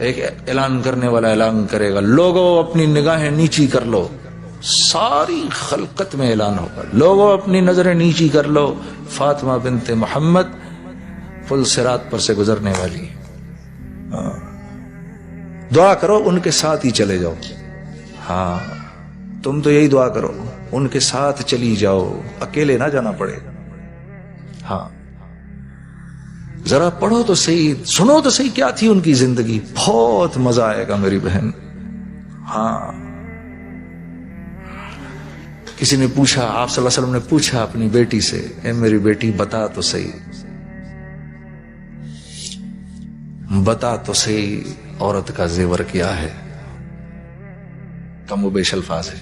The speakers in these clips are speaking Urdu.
ایک اعلان کرنے والا اعلان کرے گا، لوگوں اپنی نگاہیں نیچی کر لو، ساری خلقت میں اعلان ہوگا، لوگوں اپنی نظریں نیچی کر لو، فاطمہ بنت محمد پل صراط پر سے گزرنے والی ہے، دعا کرو ان کے ساتھ ہی چلے جاؤ۔ ہاں تم تو یہی دعا کرو، ان کے ساتھ چلی جاؤ، اکیلے نہ جانا پڑے۔ ہاں ذرا پڑھو تو صحیح، سنو تو صحیح کیا تھی ان کی زندگی، بہت مزہ آئے گا میری بہن۔ ہاں کسی نے پوچھا، آپ صلی اللہ علیہ وسلم نے پوچھا اپنی بیٹی سے، اے میری بیٹی بتا تو صحیح، بتا تو صحیح عورت کا زیور کیا ہے؟ کم و بیش الفاظ ہے۔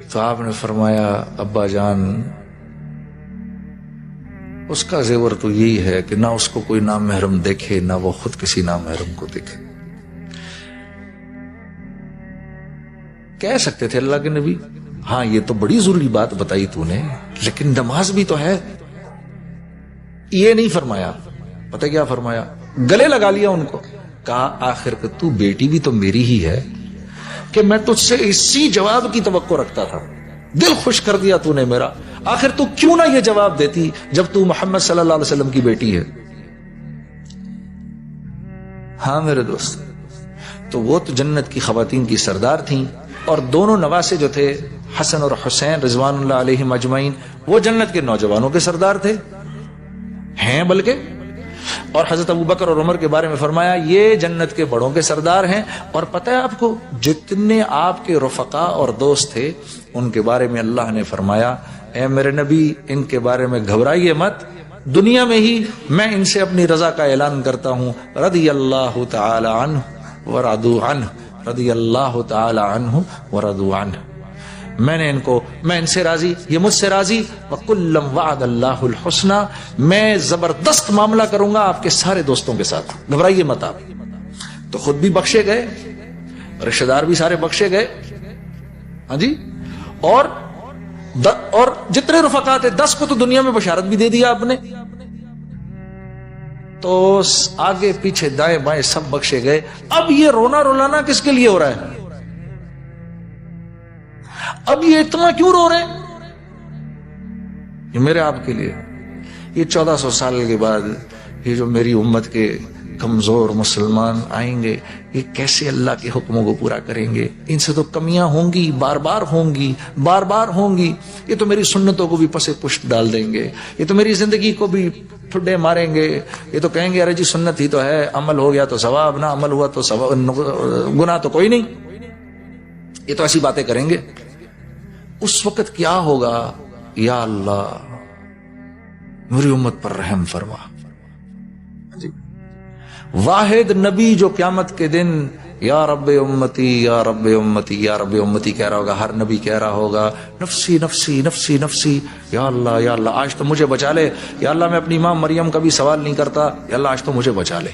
تو آپ نے فرمایا ابا جان اس کا زیور تو یہی ہے کہ نہ اس کو کوئی نامحرم دیکھے، نہ وہ خود کسی نامحرم کو دیکھے۔ کہہ سکتے تھے اللہ کے نبی ہاں یہ تو بڑی ضروری بات بتائی تو نے، لیکن نماز بھی تو ہے۔ یہ نہیں فرمایا، پتہ کیا فرمایا؟ گلے لگا لیا ان کو، کہا آخر کہ تو بیٹی بھی تو میری ہی ہے، کہ میں تجھ سے اسی جواب کی توقع رکھتا تھا، دل خوش کر دیا تو نے میرا، آخر تو کیوں نہ یہ جواب دیتی جب تو محمد صلی اللہ علیہ وسلم کی بیٹی ہے۔ ہاں میرے دوست، تو وہ تو جنت کی خواتین کی سردار تھیں، اور دونوں نواسے جو تھے حسن اور حسین رضوان اللہ علیہم اجمعین، وہ جنت کے نوجوانوں کے سردار تھے، ہیں بلکہ۔ اور حضرت ابوبکر اور عمر کے بارے میں فرمایا یہ جنت کے بڑوں کے سردار ہیں۔ اور پتہ ہے آپ کو جتنے آپ کے رفقا اور دوست تھے ان کے بارے میں اللہ نے فرمایا اے میرے نبی ان کے بارے میں گھبرائیے مت، دنیا میں ہی میں ان سے اپنی رضا کا اعلان کرتا ہوں، رضی اللہ تعالی عنہ ورضوا عنہ، رضی اللہ تعالی عنہ ورضوا عنہ، میں ان سے راضی، یہ مجھ سے راضی، وَكُلًّا وَعَدَ اللَّهُ الْحُسْنَى، میں زبردست معاملہ کروں گا آپ کے سارے دوستوں کے ساتھ، گھبرائیے مت آپ۔ تو خود بھی بخشے گئے، رشتہ دار بھی سارے بخشے گئے، ہاں جی، اور جتنے رفقا تھے 10 کو تو دنیا میں بشارت بھی دے دیا آپ نے، تو آگے پیچھے دائیں بائیں سب بخشے گئے۔ اب یہ رونا رولانا کس کے لیے ہو رہا ہے؟ اب یہ اتنا کیوں رو رہے ہیں؟ یہ میرے آپ کے لیے، یہ 1400 سال کے بعد یہ جو میری امت کے کمزور مسلمان آئیں گے، یہ کیسے اللہ کے حکموں کو پورا کریں گے؟ ان سے تو کمیاں ہوں گی، بار بار ہوں گی، بار بار ہوں گی۔ یہ تو میری سنتوں کو بھی پسے پشت ڈال دیں گے، یہ تو میری زندگی کو بھی ٹھڈے ماریں گے، یہ تو کہیں گے ارے جی سنت ہی تو ہے، عمل ہو گیا تو ثواب، نہ عمل ہوا تو گناہ تو کوئی نہیں، یہ تو ایسی باتیں کریں گے۔ اس وقت کیا ہوگا؟ یا اللہ میری امت پر رحم فرما۔ واحد نبی جو قیامت کے دن یا رب امتی یا رب امتی یا رب امتی کہہ رہا ہوگا، ہر نبی کہہ رہا ہوگا نفسی نفسی نفسی نفسی، یا اللہ آج تو مجھے بچا لے، یا اللہ میں اپنی ماں مریم کا بھی سوال نہیں کرتا، یا اللہ آج تو مجھے بچا لے۔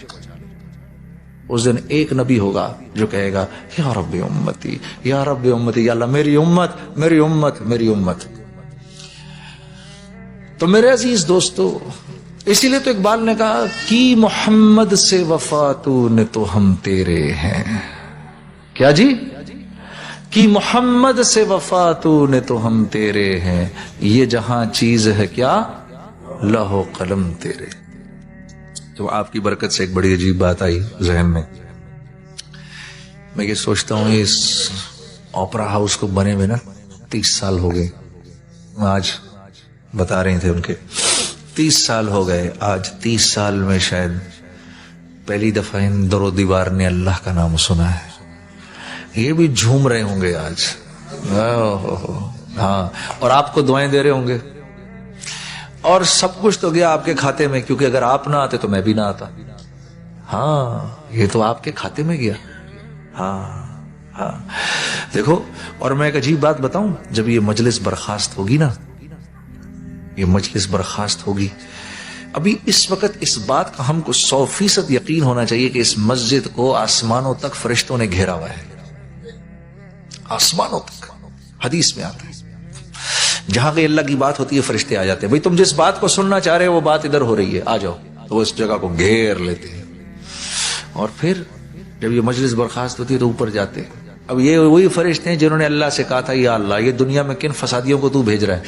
اس دن ایک نبی ہوگا جو کہے گا یا رب امتی یا رب امتی، یا اللہ میری امت میری امت میری امت۔ تو میرے عزیز دوستو، اسی لیے تو اقبال نے کہا کی محمد سے وفا تو نے تو ہم تیرے ہیں، کیا جی؟ کی محمد سے وفا تو نے تو ہم تیرے ہیں، یہ جہاں چیز ہے کیا لوح و قلم تیرے۔ تو آپ کی برکت سے ایک بڑی عجیب بات آئی ذہن میں یہ سوچتا ہوں اس اوپرا ہاؤس کو بنے ہوئے نا 30 سال ہو گئے، آج بتا رہے تھے ان کے 30 سال ہو گئے، آج 30 سال میں شاید پہلی دفعہ ان در و دیوار نے اللہ کا نام سنا ہے، یہ بھی جھوم رہے ہوں گے آج، ہاں، اور آپ کو دعائیں دے رہے ہوں گے، اور سب کچھ تو گیا آپ کے کھاتے میں، کیونکہ اگر آپ نہ آتے تو میں بھی نہ آتا۔ ہاں یہ تو آپ کے کھاتے میں گیا۔ ہاں دیکھو، اور میں ایک عجیب بات بتاؤں، جب یہ مجلس برخاست ہوگی نا، یہ مجلس برخاست ہوگی، ابھی اس وقت اس بات کا ہم کو 100% یقین ہونا چاہیے کہ اس مسجد کو آسمانوں تک فرشتوں نے گھیرا ہوا ہے، آسمانوں تک۔ حدیث میں آتا ہے جہاں کہ اللہ کی بات ہوتی ہے فرشتے آ جاتے ہیں، بھئی تم جس بات کو سننا چاہ رہے ہو وہ بات ادھر ہو رہی ہے، آ جاؤ، تو وہ اس جگہ کو گھیر لیتے ہیں۔ اور پھر جب یہ مجلس برخاست ہوتی ہے تو اوپر جاتے. اب یہ وہی فرشتے ہیں جنہوں نے اللہ سے کہا تھا یا اللہ یہ دنیا میں کن فسادیوں کو تو بھیج رہا ہے.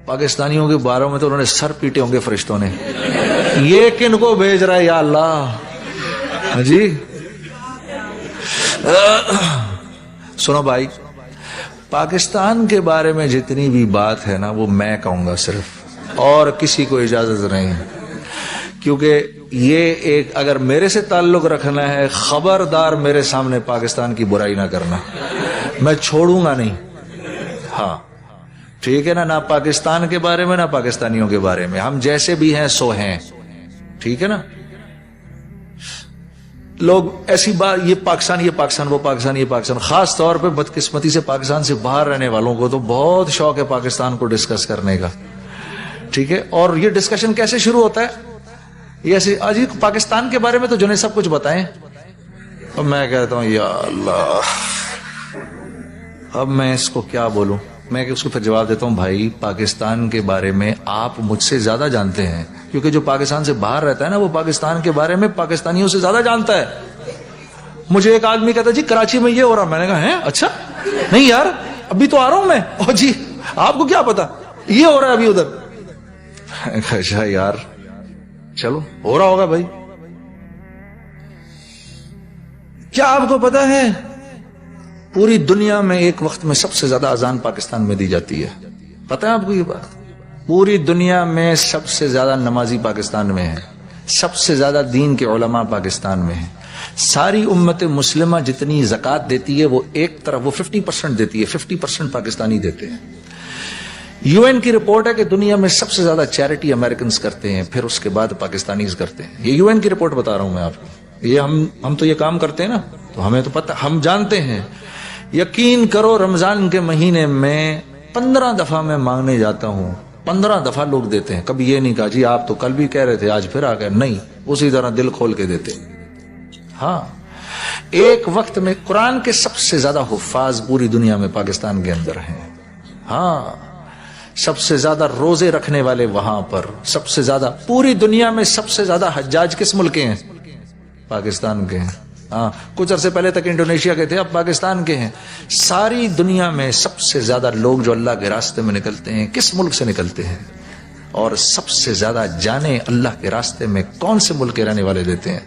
پاکستانیوں کے باروں میں تو انہوں نے سر پیٹے ہوں گے فرشتوں نے, یہ کن کو بھیج رہا ہے یا اللہ. جی سنو بھائی, پاکستان کے بارے میں جتنی بھی بات ہے نا وہ میں کہوں گا صرف, اور کسی کو اجازت نہیں, کیونکہ یہ ایک اگر میرے سے تعلق رکھنا ہے خبردار میرے سامنے پاکستان کی برائی نہ کرنا, میں چھوڑوں گا نہیں. ہاں ٹھیک ہے نا, نہ پاکستان کے بارے میں نہ پاکستانیوں کے بارے میں, ہم جیسے بھی ہیں سو ہیں, ٹھیک ہے نا. لوگ ایسی بات یہ پاکستان وہ پاکستان یہ پاکستان, خاص طور پہ بدقسمتی سے پاکستان سے باہر رہنے والوں کو تو بہت شوق ہے پاکستان کو ڈسکس کرنے کا, ٹھیک ہے. اور یہ ڈسکشن کیسے شروع ہوتا ہے, یہ ایسے آج پاکستان کے بارے میں تو جنہیں سب کچھ بتائیں, اب میں کہتا ہوں یا اللہ اب میں اس کو کیا بولوں. میں اس کو پھر جواب دیتا ہوں بھائی پاکستان کے بارے میں آپ مجھ سے زیادہ جانتے ہیں, کیونکہ جو پاکستان سے باہر رہتا ہے نا وہ پاکستان کے بارے میں پاکستانیوں سے زیادہ جانتا ہے. مجھے ایک آدمی کہتا جی کراچی میں یہ ہو رہا, میں نے کہا ہے اچھا نہیں یار ابھی تو آ رہا ہوں میں, اور جی آپ کو کیا پتا یہ ہو رہا ہے ابھی ادھر. اچھا یار چلو ہو رہا ہوگا بھائی. کیا آپ کو پتا ہے پوری دنیا میں ایک وقت میں سب سے زیادہ اذان پاکستان میں دی جاتی ہے, پتہ ہے آپ کو یہ بات؟ پوری دنیا میں سب سے زیادہ نمازی پاکستان میں ہے, سب سے زیادہ دین کے علماء پاکستان میں ہیں. ساری امت مسلمہ جتنی زکوٰۃ دیتی ہے وہ ایک طرف وہ 50% دیتی ہے, 50% پاکستانی دیتے ہیں. یو این کی رپورٹ ہے کہ دنیا میں سب سے زیادہ چیریٹی امریکنز کرتے ہیں, پھر اس کے بعد پاکستانیز کرتے ہیں. یہ یو این کی رپورٹ بتا رہا ہوں میں آپ کو, یہ ہم تو یہ کام کرتے ہیں نا تو ہمیں تو پتہ, ہم جانتے ہیں. یقین کرو رمضان کے مہینے میں 15 دفعہ میں مانگنے جاتا ہوں, 15 دفعہ لوگ دیتے ہیں. کبھی یہ نہیں کہا جی آپ تو کل بھی کہہ رہے تھے آج پھر آ گئے, نہیں, اسی طرح دل کھول کے دیتے. ہاں ایک وقت میں قرآن کے سب سے زیادہ حفاظ پوری دنیا میں پاکستان کے اندر ہیں. ہاں سب سے زیادہ روزے رکھنے والے وہاں پر, سب سے زیادہ پوری دنیا میں سب سے زیادہ حجاج کس ملک کے ہیں؟ پاکستان کے ہیں. ہاں کچھ عرصے پہلے تک انڈونیشیا کے تھے, اب پاکستان کے ہیں. ساری دنیا میں سب سے زیادہ لوگ جو اللہ کے راستے میں نکلتے ہیں کس ملک سے نکلتے ہیں؟ اور سب سے زیادہ جانیں اللہ کے راستے میں کون سے ملک کے رہنے والے دیتے ہیں؟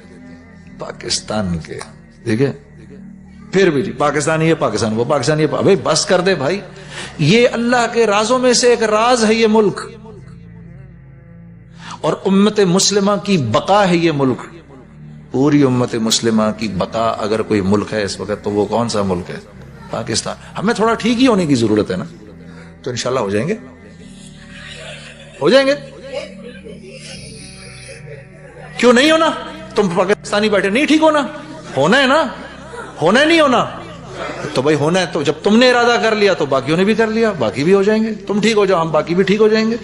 پاکستان کے. ٹھیک ہے, پھر بھی جی پاکستان یہ پاکستان وہ پاکستان یہ, بھائی بس کر دے بھائی, یہ اللہ کے رازوں میں سے ایک راز ہے یہ ملک, اور امت مسلمہ کی بقا ہے یہ ملک. پوری امت مسلمہ کی بقا اگر کوئی ملک ہے اس وقت تو وہ کون سا ملک ہے؟ پاکستان. ہمیں تھوڑا ٹھیک ہی ہونے کی ضرورت ہے نا, تو انشاءاللہ ہو جائیں گے, ہو جائیں گے. کیوں نہیں ہونا؟ تم پاکستانی بیٹھے نہیں ٹھیک ہونا, ہونا ہے نا, ہونا ہے نہیں ہونا تو بھائی ہونا ہے. تو جب تم نے ارادہ کر لیا تو باقیوں نے بھی کر لیا, باقی بھی ہو جائیں گے. تم ٹھیک ہو جاؤ ہم باقی بھی ٹھیک ہو جائیں گے.